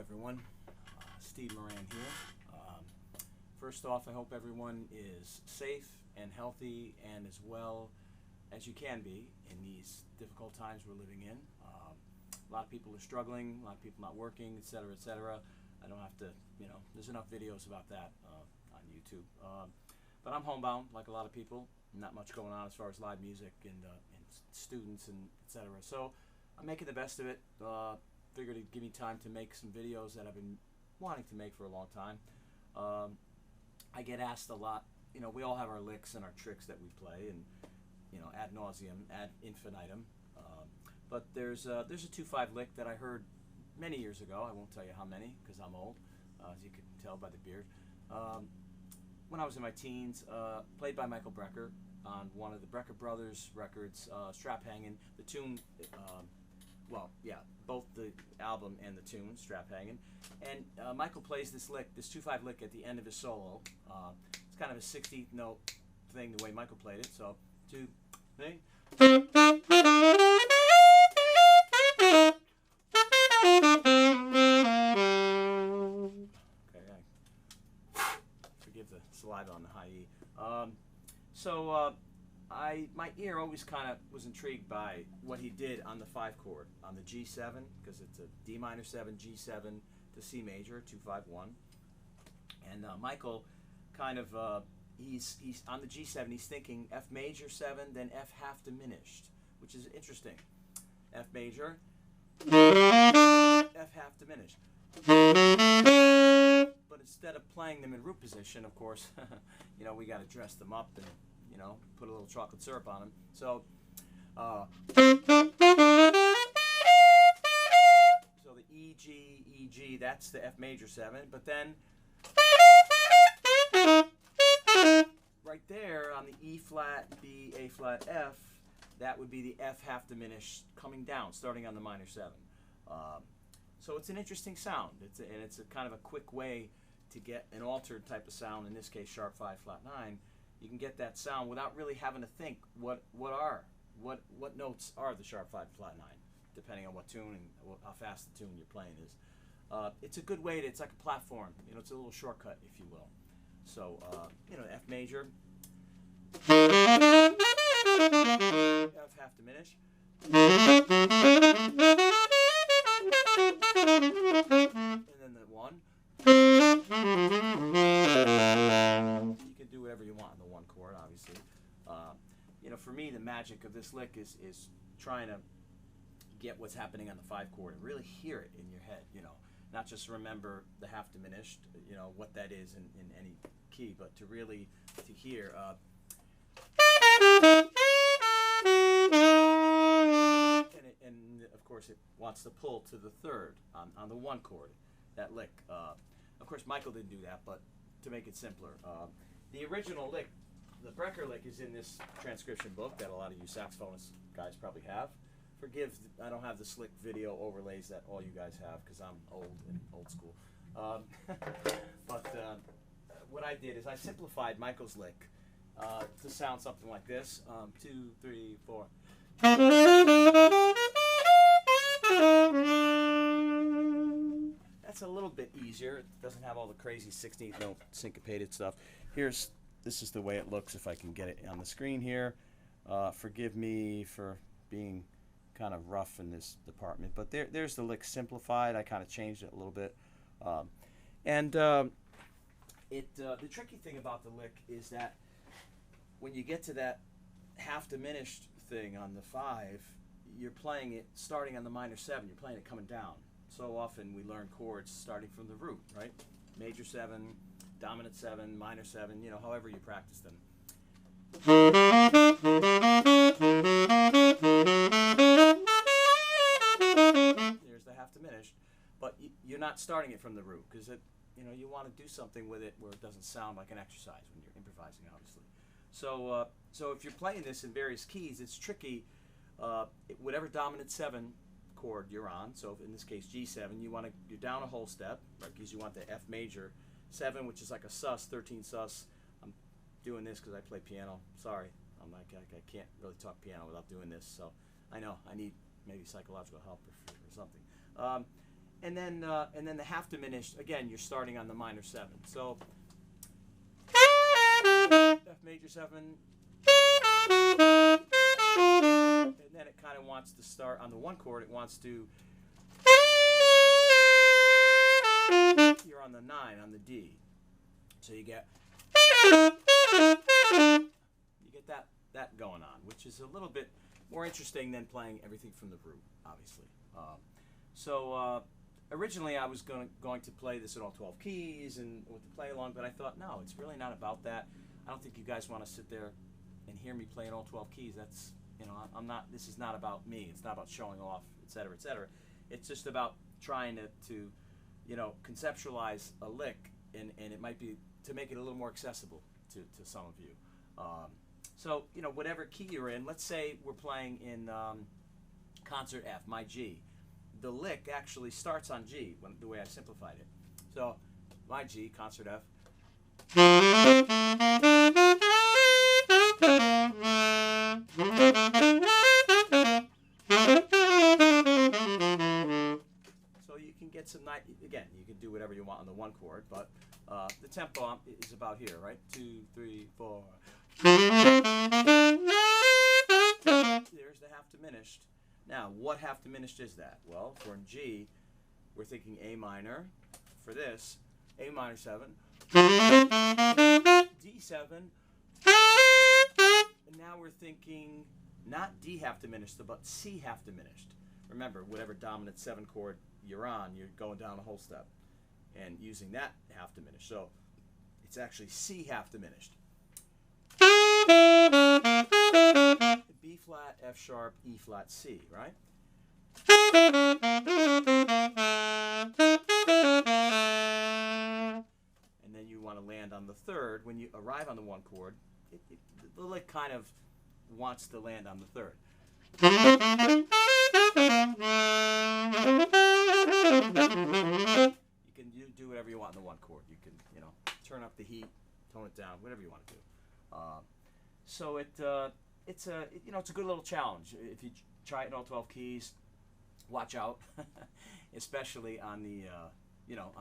everyone. Steve Moran here. First off, I hope everyone is safe and healthy and as well as you can be in these difficult times we're living in. A lot of people are struggling, a lot of people not working, etc., etc. I don't have to, there's enough videos about that on YouTube. But I'm homebound, like a lot of people. Not much going on as far as live music and students and etc. So I'm making the best of it. Figured it'd give me time to make some videos that I've been wanting to make for a long time. I get asked a lot, we all have our licks and our tricks that we play, and ad nauseum, ad infinitum. But there's a 2-5 lick that I heard many years ago. I won't tell you how many because I'm old, as you can tell by the beard. When I was in my teens, played by Michael Brecker on one of the Brecker Brothers records, Strap Hangin'. The tune, both the album and the tune, Strap Hangin'. And Michael plays this lick, this 2-5 lick at the end of his solo. It's kind of a 16th note thing, the way Michael played it. So, 2, 3. Forgive the saliva on the high E. My ear always kind of was intrigued by what he did on the 5 chord, on the G7, because it's a D minor 7, G7 to C major, 2-5-1. And Michael kind of, he's on the G7, he's thinking F major 7, then F half diminished, which is interesting. F major, F half diminished. But instead of playing them in root position, of course, we got to dress them up and, put a little chocolate syrup on them. So, the E, G, that's the F major 7, but then right there on the E flat, B, A flat, F, that would be the F half diminished coming down, starting on the minor 7. So it's an interesting sound. It's a kind of a quick way to get an altered type of sound, in this case sharp 5 flat 9. You can get that sound without really having to think what notes are the sharp 5 flat 9, depending on what tune and how fast the tune you're playing is. It's a good way it's like a platform, it's a little shortcut, if you will. So, F major, F half diminished, and then the 1. You can do whatever you want in the 1 chord, obviously. For me, the magic of this lick is trying to get what's happening on the 5 chord and really hear it in your head, not just remember the half diminished, what that is in any key, but to really hear. And of course, it wants to pull to the 3rd on the 1 chord, that lick. Of course, Michael didn't do that, but to make it simpler, the original lick, the Brecker lick, is in this transcription book that a lot of you saxophonist guys probably have. Forgive, I don't have the slick video overlays that all you guys have because I'm old and old school. What I did is I simplified Michael's lick to sound something like this. 2, 3, 4. That's a little bit easier. It doesn't have all the crazy 16th note syncopated stuff. This is the way it looks if I can get it on the screen here. Forgive me for being kind of rough in this department, but there's the lick simplified. I kind of changed it a little bit. The tricky thing about the lick is that when you get to that half diminished thing on the 5, you're playing it starting on the minor 7. You're playing it coming down. So often we learn chords starting from the root, right? Major 7, dominant 7, minor 7, however you practice them. Here's the half diminished, but you're not starting it from the root because you want to do something with it where it doesn't sound like an exercise when you're improvising, obviously. So if you're playing this in various keys, it's tricky. Whatever dominant 7 chord you're on, so in this case G7, you're down a whole step, right? Because you want the F major 7, which is like a sus, 13 sus. I'm doing this because I play piano. Sorry, I can't really talk piano without doing this. So I know I need maybe psychological help or something. and then the half diminished, again, you're starting on the minor 7. So F major 7, and then it kind of wants to start on the 1 chord. It wants to, you're on the 9 on the D, so you get that going on, which is a little bit more interesting than playing everything from the root, obviously. Originally I was going to play this in all 12 keys and with the play along, but I thought, no, it's really not about that. I don't think you guys want to sit there and hear me play in all 12 keys. That's, you know, I'm not, this is not about me. It's not about showing off, etc., etc. It's just about trying to you know, conceptualize a lick, and it might be to make it a little more accessible to some of you. So, you know, whatever key you're in, let's say we're playing in concert F, my G. The lick actually starts on G, the way I simplified it. So, my G, concert F. So you can get some nice, again, you can do whatever you want on the 1 chord, but the tempo is about here, right? 2, 3, 4. There's the half diminished. Now, what half diminished is that? Well, for in G, we're thinking A minor. For this, A minor 7, D7, and now we're thinking not D half diminished, but C half diminished. Remember, whatever dominant 7 chord you're on, you're going down a whole step and using that half diminished. So it's actually C half diminished. B flat, F sharp, E flat, C, right? And then you want to land on the 3rd. When you arrive on the 1 chord, the lick kind of wants to land on the 3rd. You can do whatever you want on the 1 chord. You can, you know, turn up the heat, tone it down, whatever you want to do. So it's a you know, it's a good little challenge. If you try it in all 12 keys, watch out, especially on the you know,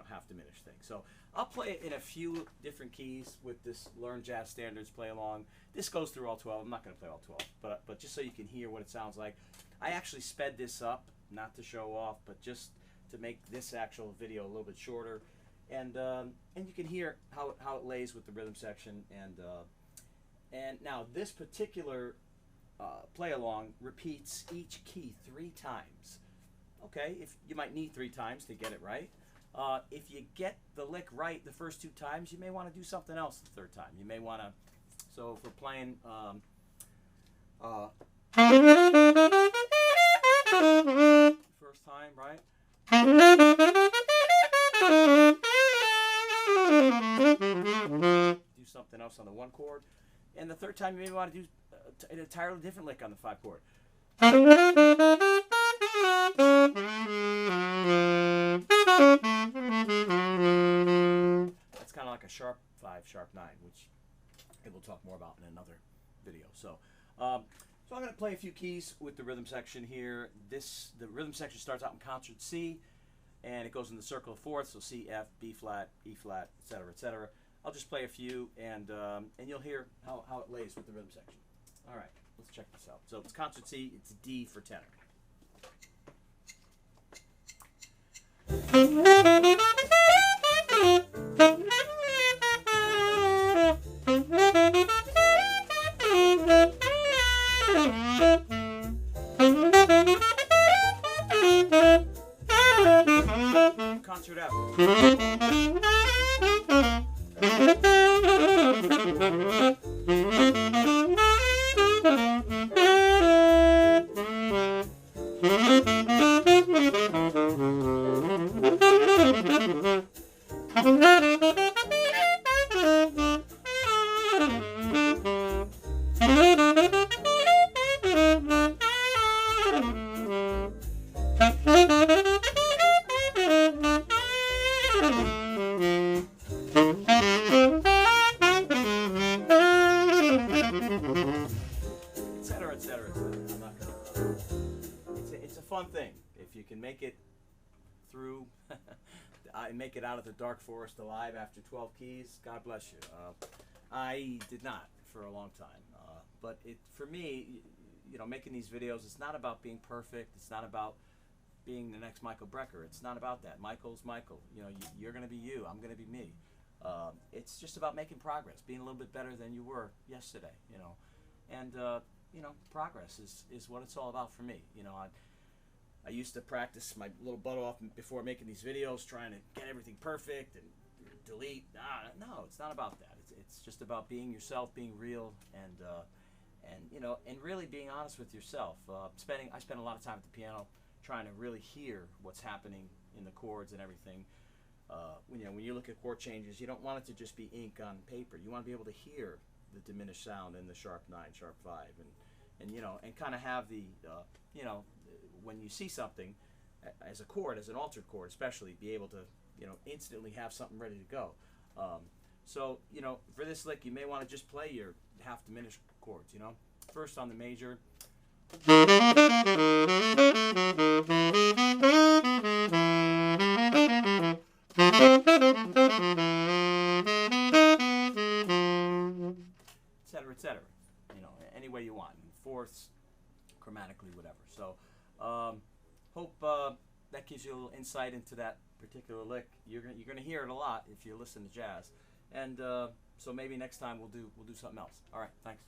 half diminished thing. So I'll play it in a few different keys with this Learn Jazz Standards play along. This goes through all 12. I'm not going to play all 12, but just so you can hear what it sounds like. I actually sped this up, not to show off, but just to make this actual video a little bit shorter, and you can hear how it lays with the rhythm section. And now this particular play along repeats each key 3 times. Okay, if you might need 3 times to get it right. If you get the lick right the first 2 times, you may want to do something else the 3rd time. You may want to, so if we're playing first time, right? Do something else on the 1 chord. And the 3rd time, you may want to do an entirely different lick on the 5 chord. That's kind of like a sharp 5, sharp 9, which we'll talk more about in another video. So I'm going to play a few keys with the rhythm section here. The rhythm section starts out in concert C, and it goes in the circle of 4th, so C, F, B flat, E flat, etc., etc. I'll just play a few, and you'll hear how it lays with the rhythm section. All right, let's check this out. So it's concert C, it's D for tenor. Concert F. Etc., etc. I'm not gonna. It's a fun thing if you can make it through, I make it out of the dark forest alive after 12 keys. God bless you. I did not for a long time. But for me, you know, making these videos, it's not about being perfect. It's not about being the next Michael Brecker. It's not about that. Michael's Michael. You know, you're going to be you. I'm going to be me. It's just about making progress, being a little bit better than you were yesterday, you know. And, you know, progress is what it's all about for me. You know, I used to practice my little butt off before making these videos, trying to get everything perfect and delete. No, it's not about that. It's just about being yourself, being real, and you know, and really being honest with yourself. I spend a lot of time at the piano trying to really hear what's happening in the chords and everything. You know, when you look at chord changes, you don't want it to just be ink on paper. You want to be able to hear the diminished sound in the sharp 9, sharp 5, and you know, and kind of have the you know, when you see something as a chord, as an altered chord especially, be able to, you know, instantly have something ready to go. So, you know, for this lick, you may want to just play your half diminished chords, you know. First on the major. Etc., etc. You know, any way you want. Fourths, chromatically, whatever. So, hope that gives you a little insight into that particular lick. You're gonna hear it a lot if you listen to jazz, and so maybe next time we'll do something else. All right, thanks.